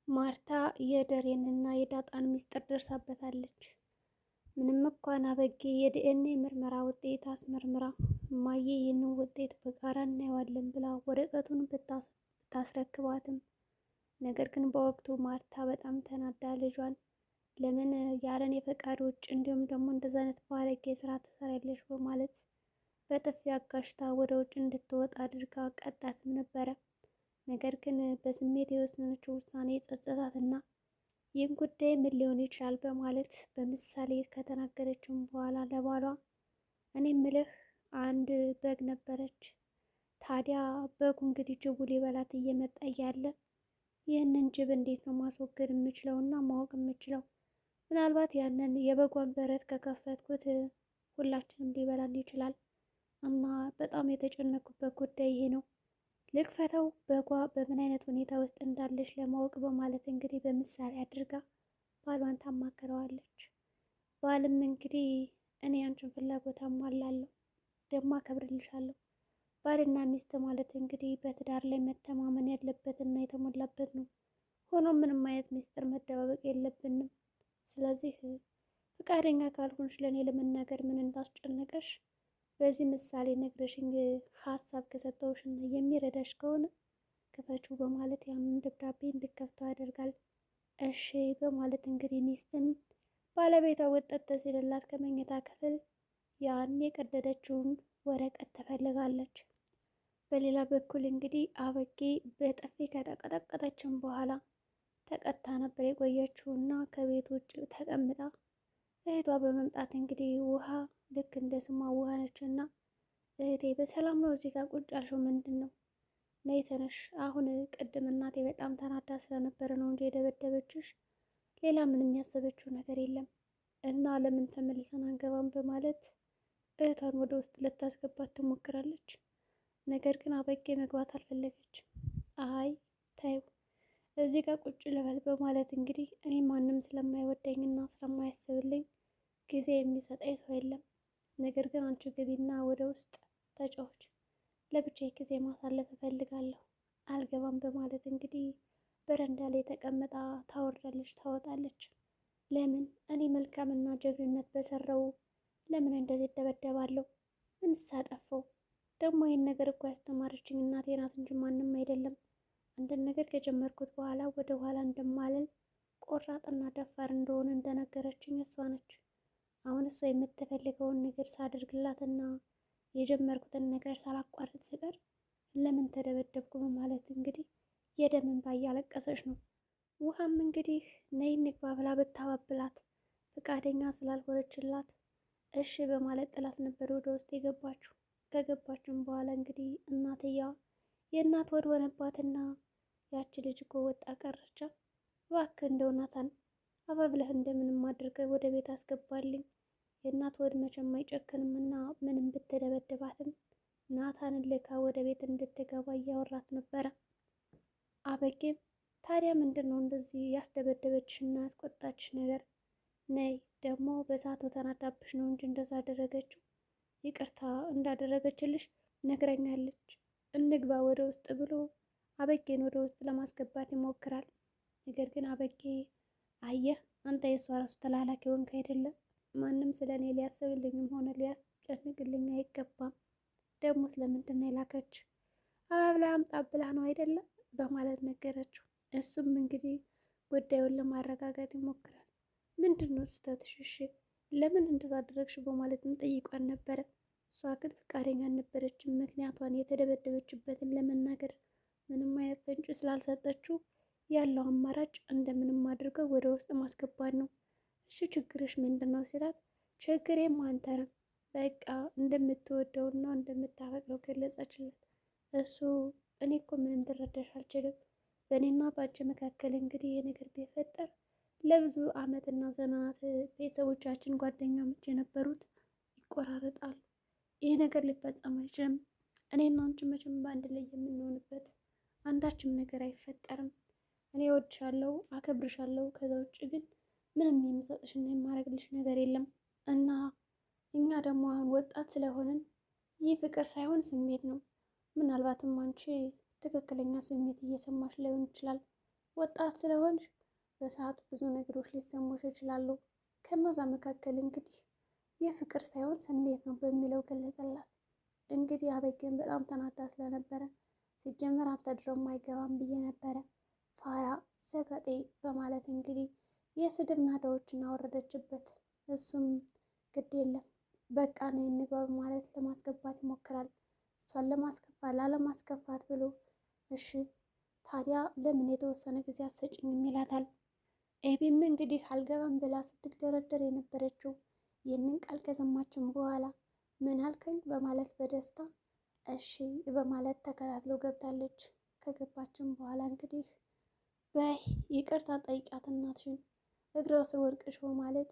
ማርታ የደሬንና የዳጣን ሚስጥር ደርሳበታለች። ምንም እንኳን አበጌ የዲኤንኤ ምርመራ ውጤት አስመርምራ እማዬ ይህንን ውጤት በጋራ እናየዋለን ብላ ወረቀቱን ብታስረክባትም ነገር ግን በወቅቱ ማርታ በጣም ተናዳ ልጇን ለምን ያለኔ ፈቃድ ውጭ እንዲሁም ደግሞ እንደዚ አይነት ባለጌ ስራ ትሰሪያለሽ በማለት በጥፊ አጋሽታ ወደ ውጭ እንድትወጣ አድርጋ ቀጣትም ነበረ። ነገር ግን በስሜት የወሰነችው ውሳኔ ጸጸታትና ይህን ጉዳይ ምን ሊሆን ይችላል በማለት በምሳሌ ከተናገረችም በኋላ ለባሏ እኔ ምልህ አንድ በግ ነበረች። ታዲያ በጉ እንግዲህ ጅቡ ሊበላት እየመጣ እያለ ይህንን ጅብ እንዴት ነው ማስወገድ የምችለውና ማወቅ የምችለው? ምናልባት ያንን የበጓን በረት ከከፈትኩት ሁላችንም ሊበላን ይችላል እና በጣም የተጨነኩበት ጉዳይ ይሄ ነው። ልክፈተው በጓ በምን አይነት ሁኔታ ውስጥ እንዳለች ለማወቅ በማለት እንግዲህ በምሳሌ አድርጋ ባሏን ታማክረዋለች። ባልም እንግዲህ እኔ አንቺን ፍላጎት አሟላለሁ፣ ደግሞ አከብርልሻለሁ። ባልና ሚስት ማለት እንግዲህ በትዳር ላይ መተማመን ያለበትና የተሞላበት ነው። ሆኖም ምንም አይነት ሚስጥር መደባበቅ የለብንም። ስለዚህ ፈቃደኛ ካልሆንሽ ለእኔ ለመናገር ምን እንዳስጨነቀሽ በዚህ ምሳሌ ነግረሽኝ ሀሳብ ከሰጠውሽና የሚረዳሽ ከሆነ ክፈችው በማለት ያንን ደብዳቤ እንድከፍተው ያደርጋል። እሺ በማለት እንግዲህ ሚስትን ባለቤቷ ወጠት ሲልላት ከመኝታ ክፍል ያን የቀደደችውን ወረቀት ትፈልጋለች። በሌላ በኩል እንግዲህ አበጌ በጥፊ ከተቀጠቀጠችም በኋላ ተቀጣ ነበር የቆየችውና ከቤት ውጭ ተቀምጣ እህቷ በመምጣት እንግዲህ ውሃ ልክ እንደ ስሟ ውሃ ነችና እህቴ በሰላም ነው እዚህ ጋር ቁጭ ያልሽው? ምንድን ነው? ነይ ተነሽ። አሁን ቅድም እናቴ በጣም ተናዳ ስለነበረ ነው እንጂ የደበደበችሽ፣ ሌላ ምንም ያሰበችው ነገር የለም እና ለምን ተመልሰን አንገባም በማለት እህቷን ወደ ውስጥ ልታስገባት ትሞክራለች። ነገር ግን አበጌ መግባት አልፈለገችም። አይ ታዩ እዚህ ጋር ቁጭ ልበል በማለት እንግዲህ እኔ ማንም ስለማይወደኝና ስለማያስብልኝ ጊዜ የሚሰጠኝ ሰው የለም። ነገር ግን አንቺ ግቢና ወደ ውስጥ ተጫዎች፣ ለብቻዬ ጊዜ ማሳለፍ እፈልጋለሁ፣ አልገባም በማለት እንግዲህ በረንዳ ላይ ተቀምጣ ታወርዳለች፣ ታወጣለች። ለምን እኔ መልካምና ጀግንነት በሰራው ለምን እንደዚህ ደበደባለሁ? ምንስ አጠፋው? ደግሞ ይህን ነገር እኮ ያስተማረችኝ እናቴ ናት እንጂ ማንም አይደለም። አንድን ነገር ከጀመርኩት በኋላ ወደ ኋላ እንደማልል ቆራጥና ደፋር እንደሆነ እንደነገረችኝ እሷ ነች። አሁን እሷ የምትፈልገውን ነገር ሳደርግላትና የጀመርኩትን ነገር ሳላቋርጥ ስቀር ለምን ተደበደብኩ በማለት እንግዲህ የደም እንባ እያለቀሰች ነው። ውሃም እንግዲህ ነይ እንግባ ብላ ብታባብላት ፈቃደኛ ስላልሆነችላት እሺ በማለት ጥላት ነበር ወደ ውስጥ የገባችው። ከገባችም በኋላ እንግዲህ እናትየዋ የእናት ወድ ሆነባትና ያቺ ልጅ እኮ ወጣ ቀረቻ፣ እባክህ እንደው ናታን አባብለህ እንደምንም አድርገህ ወደ ቤት አስገባልኝ፣ የእናት ወድ መቼም አይጨክንም እና ምንም ብትደበድባትም ናታንን ልካ ወደ ቤት እንድትገባ እያወራት ነበረ። አበጌም ታዲያ ምንድን ነው እንደዚህ ያስደበደበችና ያስቆጣችሽ ነገር? ነይ ደግሞ በሰዓቱ ተናዳብሽ ነው እንጂ እንደዛ አደረገችው፣ ይቅርታ እንዳደረገችልሽ ነግረኛለች፣ እንግባ ወደ ውስጥ ብሎ አበጌን ወደ ውስጥ ለማስገባት ይሞክራል። ነገር ግን አበጌ አየህ አንተ የእሷ ራሱ ተላላኪ ወንክ አይደለም፣ ማንም ስለ እኔ ሊያስብልኝም ሆነ ሊያስጨንቅልኝ አይገባም። ደግሞ ስለምንድን ነው የላከች? አበብ ላይ አምጣ ብላ ነው አይደለም በማለት ነገረችው። እሱም እንግዲህ ጉዳዩን ለማረጋጋት ይሞክራል። ምንድን ነው ስህተትሽ? እሺ ለምን እንደዛ አደረግሽ በማለትም ጠይቋን ነበረ። እሷ ግን ፈቃደኛ አልነበረችም። ምክንያቷን የተደበደበችበትን ለመናገር ምንም አይነት ፍንጭ ስላልሰጠችው ያለው አማራጭ እንደምንም አድርገው ወደ ውስጥ ማስገባት ነው። እሺ ችግርሽ ምንድን ነው ሲላት፣ ችግሬም አንተ ነው፣ በቃ እንደምትወደውና እንደምታፈቅረው ገለጸችለት። እሱ እኔ እኮ ምንም ልረዳሽ አልችልም፣ በእኔና በአንቺ መካከል እንግዲህ ይህ ነገር ቢፈጠር ለብዙ ዓመትና ዘመናት ቤተሰቦቻችን ጓደኛሞች የነበሩት ይቆራረጣሉ። ይህ ነገር ሊፈጸም አይችልም። እኔና አንቺ መቼም በአንድ ላይ የምንሆንበት አንዳችም ነገር አይፈጠርም። እኔ እወድሻለሁ፣ አከብርሻለሁ። ከዛ ውጭ ግን ምንም የምሰጥሽና የማደርግልሽ ነገር የለም እና እኛ ደግሞ አሁን ወጣት ስለሆንን ይህ ፍቅር ሳይሆን ስሜት ነው። ምናልባትም አንቺ ትክክለኛ ስሜት እየሰማሽ ላይሆን ይችላል። ወጣት ስለሆንሽ በሰዓቱ ብዙ ነገሮች ሊሰሙሽ ይችላሉ። ከነዛ መካከል እንግዲህ የፍቅር ሳይሆን ስሜት ነው በሚለው ገለጸላት። እንግዲህ አበጌን በጣም ተናዳ ስለነበረ ሲጀመር አንተ ድሮም አይገባም ብዬ ነበረ ፋራ ሰገጤ በማለት እንግዲህ የስድብ ናዳዎችን አወረደችበት። እሱም ግድ የለም በቃ ነይ እንግባ በማለት ለማስገባት ይሞክራል። እሷን ላለማስከፋት ብሎ እሺ ታዲያ ለምን የተወሰነ ጊዜ አትሰጭኝም ይላታል። ኤቢም እንግዲህ አልገባም ብላ ስትግደረደር የነበረችው ይህንን ቃል ከሰማችን በኋላ ምን አልከኝ በማለት በደስታ እሺ በማለት ተከታትሎ ገብታለች። ከገባችን በኋላ እንግዲህ በይ ይቅርታ ጠይቂያት እናትሽን እግሯ ስር ወድቅሽ በማለት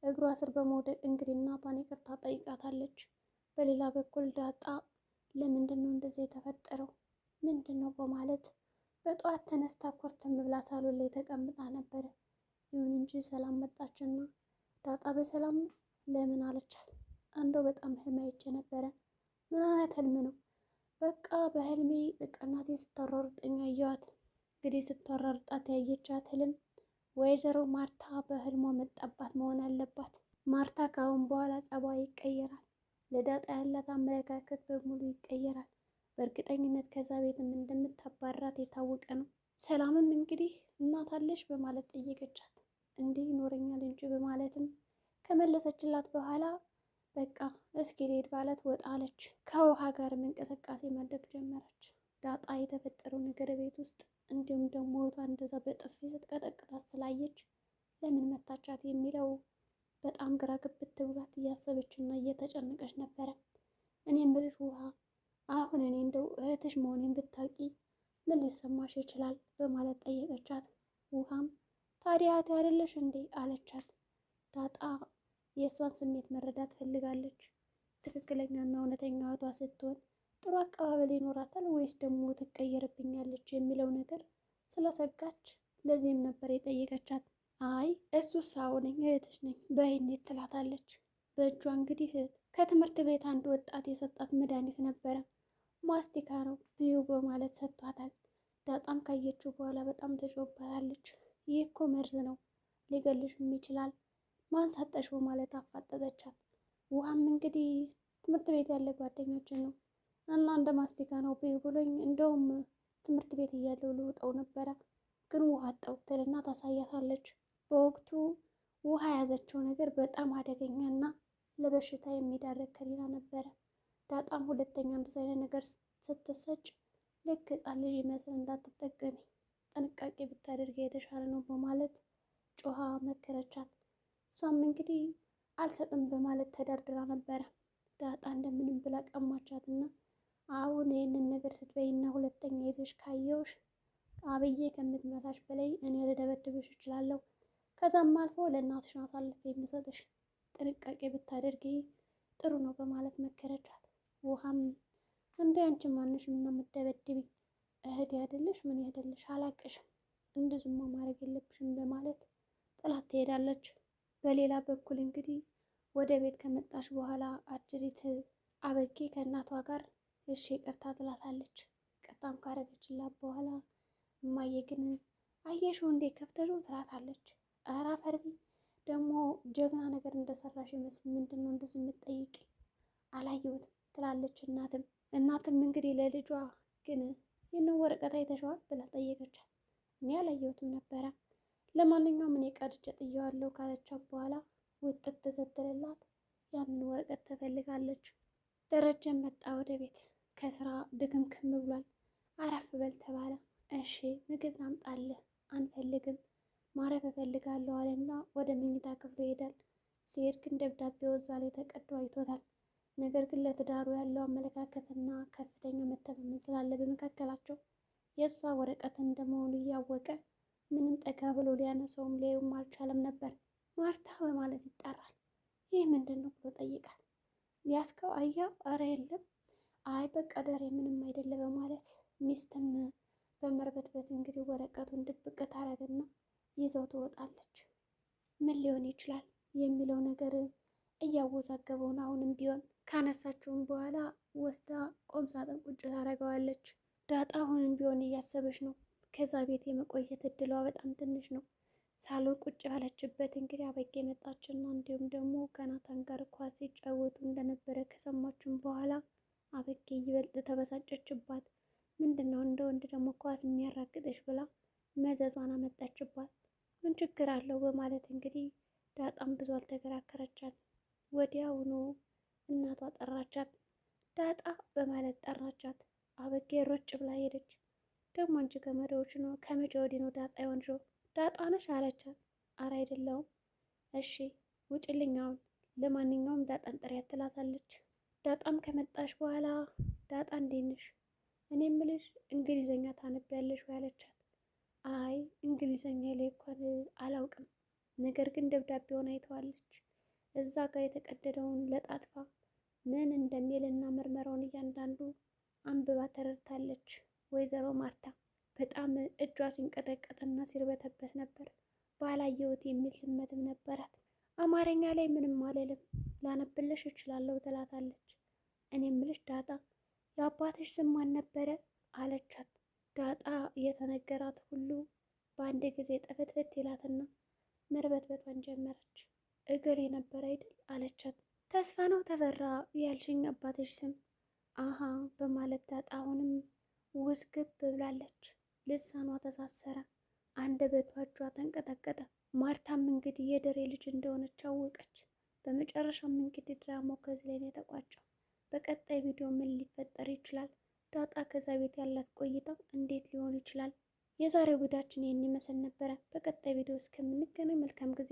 እግሯ ስር በመውደቅ እንግዲህ እናቷን ይቅርታ ጠይቃታለች። በሌላ በኩል ዳጣ ለምንድን ነው እንደዚህ የተፈጠረው ምንድን ነው በማለት በጠዋት ተነስታ ኮርተም ብላ ሳሎን ላይ ተቀምጣ ነበረ። ይሁን እንጂ ሰላም መጣችና ዳጣ በሰላም ለምን አለቻት። አንደው በጣም ህልም አይቼ ነበረ። ምን አይነት ህልም ነው? በቃ በህልሜ በቃ እናቴ ስታሯሩጠኝ አየኋት። እንግዲህ ስታሯሩጣት ያየቻት ህልም ወይዘሮ ማርታ በህልሟ መጣባት መሆን አለባት። ማርታ ካሁን በኋላ ጸባይ ይቀየራል። ለዳጣ ያላት አመለካከት በሙሉ ይቀየራል። በእርግጠኝነት ከዛ ቤትም እንደምታባራት የታወቀ ነው። ሰላምም እንግዲህ እናት አለሽ በማለት ጠየቀቻት። እንዲህ ይኖረኛል እንጂ በማለትም ከመለሰችላት በኋላ በቃ እስኪ ልሄድ ባለት ወጣ አለች። ከውሃ ጋርም እንቅስቃሴ ማድረግ ጀመረች። ዳጣ የተፈጠረው ነገር ቤት ውስጥ እንዲሁም ደግሞ እህቷ እንደዛ በጥፊ ስትቀጠቅጣት ስላየች ለምን መታቻት የሚለው በጣም ግራ ግብት ብሏት እያሰበችና እየተጨነቀች ነበረ። እኔ የምልሽ ውሃ አሁን እኔ እንደው እህትሽ መሆኔን ብታውቂ ምን ሊሰማሽ ይችላል በማለት ጠየቀቻት። ውሃም ታዲያ እህቴ አይደለሽ እንዴ አለቻት። ዳጣ የእሷን ስሜት መረዳት ፈልጋለች። ትክክለኛና እውነተኛ እህቷ ስትሆን ጥሩ አቀባበል ይኖራታል ወይስ ደግሞ ትቀየርብኛለች የሚለው ነገር ስለሰጋች ለዚህም ነበር የጠየቀቻት። አይ እሱስ አዎ ነኝ እህትሽ ነኝ በይኔ ትላታለች። በእጇ እንግዲህ ከትምህርት ቤት አንድ ወጣት የሰጣት መድኃኒት ነበረ። ማስቲካ ነው ብዩ በማለት ሰጥቷታል። ዳጣም ካየችው በኋላ በጣም ተጮባታለች። ይህ እኮ መርዝ ነው ሊገልሽም ይችላል ማን ሰጠሽ በማለት አፋጠጠቻት። ውሃም እንግዲህ ትምህርት ቤት ያለ ጓደኛችን ነው እና እንደ ማስቲካ ነው ብዩ ብሎኝ እንደውም ትምህርት ቤት እያለው ልውጠው ነበረ ግን ውሃ አጣው ትልና ታሳያታለች። በወቅቱ ውሃ የያዘችው ነገር በጣም አደገኛና ለበሽታ የሚዳረግ ከሌላ ነበረ። ዳጣም ሁለተኛ እንደዚህ አይነት ነገር ስትሰጭ ልክ ሕፃን ልጅ ይመስል እንዳትጠቀሚ ጥንቃቄ ብታደርግ የተሻለ ነው በማለት ጮሃ መከረቻት። እሷም እንግዲህ አልሰጥም በማለት ተደርድራ ነበረ። ዳጣ እንደምንም ብላ ቀማቻትና አሁን ይህንን ነገር ስትበይና ሁለተኛ ይዘሽ ካየውሽ አብዬ ከምትመታሽ በላይ እኔ ልደበድብሽ እችላለሁ። ከዛም አልፎ ለእናትሽ አሳልፌ የምሰጥሽ ጥንቃቄ ብታደርጊ ጥሩ ነው በማለት መከረቻት። ውሃም እንደ አንቺ ማንሽም ነው የምትደበድብኝ እህቴ አይደለሽ ምን ያደለሽ አላቅሽም እንደዝማ ማድረግ የለብሽም በማለት ጥላት ትሄዳለች። በሌላ በኩል እንግዲህ ወደ ቤት ከመጣች በኋላ አጅሪት አበጌ ከእናቷ ጋር እሺ ይቅርታ ትላታለች። ቅርታም ካረገችላት በኋላ እማዬ ግን አየሽው እንዴ ከፍተሽው ትላታለች። ኧረ አፈርቢ ደግሞ ጀግና ነገር እንደሰራሽ ይመስል ምንድን ነው እንደዚህ የምትጠይቂ አላየሁትም ትላለች። እናትም እንግዲህ ለልጇ ግን ይህንን ወረቀት አይተሸዋል ብላ ጠየቀቻት። እኔ አላየሁትም ነበረ ለማንኛውም እኔ ቀድጄ ጥየዋለሁ ካለቻት በኋላ ውጥት ስትልላት ያንን ወረቀት ትፈልጋለች። ደረጀም መጣ ወደ ቤት ከስራ ድክምክም ብሏል። አረፍ በል ተባለ። እሺ ምግብ ላምጣልህ አንፈልግም ማረፍ እፈልጋለሁ አለና ወደ መኝታ ክፍሉ ይሄዳል። ሲሄድ ግን ደብዳቤው እዛ ላይ ተቀዶ አይቶታል። ነገር ግን ለትዳሩ ያለው አመለካከትና ከፍተኛ መተማመን ስላለ በመካከላቸው የእሷ ወረቀት እንደመሆኑ እያወቀ ምንም ጠጋ ብሎ ሊያነሳውም ሊያዩም አልቻለም ነበር። ማርታ በማለት ይጠራል። ይህ ምንድን ነው ብሎ ጠይቃል። ሊያስከው አያ አረ የለም አይ በቃ ደሬ ምንም አይደለ በማለት ሚስትም በመርበትበት እንግዲህ ወረቀቱን ድብቅ ታረግና ይዘው ትወጣለች። ምን ሊሆን ይችላል የሚለው ነገር እያወዛገበውን አሁንም ቢሆን ካነሳችውም በኋላ ወስዳ ቁም ሳጥን ቁጭ ታደርገዋለች። ዳጣ አሁንም ቢሆን እያሰበች ነው። ከዛ ቤት የመቆየት እድሏ በጣም ትንሽ ነው። ሳሎን ቁጭ ባለችበት እንግዲህ አበጌ መጣችና እንዲሁም ደግሞ ከናታን ጋር ኳስ ሲጫወቱ እንደነበረ ከሰማችን በኋላ አበጌ ይበልጥ ተበሳጨችባት። ምንድን ነው እንደ ወንድ ደግሞ ኳስ የሚያራግጥሽ ብላ መዘዟን አመጣችባት። ምን ችግር አለው በማለት እንግዲህ ዳጣም ብዙ አልተከራከረቻት። ወዲያውኑ እናቷ ጠራቻት። ዳጣ በማለት ጠራቻት። አበጌ ሮጭ ብላ ሄደች። ደግሞ አንቺ ከመቼ ነው ዳጣ የሆንሽው? ዳጣ ነሽ አለቻት። አረ አይደለሁም። እሺ ውጭልኝ አሁን። ለማንኛውም ዳጣን ጥሪያት ትላታለች። ዳጣም ከመጣሽ በኋላ ዳጣ እንዴት ነሽ? እኔ ምልሽ እንግሊዘኛ ታነቢያለሽ ወይ አለቻት። አይ እንግሊዘኛ ላይ እንኳን አላውቅም፣ ነገር ግን ደብዳቤውን አይተዋለች። እዛ ጋር የተቀደደውን ለጣጥፋ ምን እንደሚልና ምርመራውን እያንዳንዱ አንብባ ተረድታለች። ወይዘሮ ማርታ በጣም እጇ ሲንቀጠቀጥና ሲርበተበት ነበር። ባላየሁት የሚል ስሜትም ነበራት። አማርኛ ላይ ምንም አልልም፣ ላነብልሽ እችላለሁ ትላታለች። እኔ ምልሽ ዳጣ የአባትሽ ስም ማን ነበረ አለቻት። ዳጣ እየተነገራት ሁሉ በአንድ ጊዜ ጥፍትፍት ይላትና መርበትበቷን ጀመረች። እገሌ ነበር አይደል አለቻት። ተስፋ ነው ተፈራ ያልሽኝ አባትሽ ስም? አሃ በማለት ዳጣ አሁንም ውዝግብ ብላለች። ልሳኗ ተሳሰረ፣ አንደበቷ እጇ ተንቀጠቀጠ። ማርታም እንግዲህ የደሬ ልጅ እንደሆነች አወቀች። በመጨረሻም እንግዲህ ድራማው ከዚህ ላይ ነው የተቋጨው። በቀጣይ ቪዲዮ ምን ሊፈጠር ይችላል? ዳጣ ከዛ ቤት ያላት ቆይታ እንዴት ሊሆን ይችላል? የዛሬው ቪዲዮአችን ይህን ይመስል ነበረ። በቀጣይ ቪዲዮ እስከምንገናኝ መልካም ጊዜ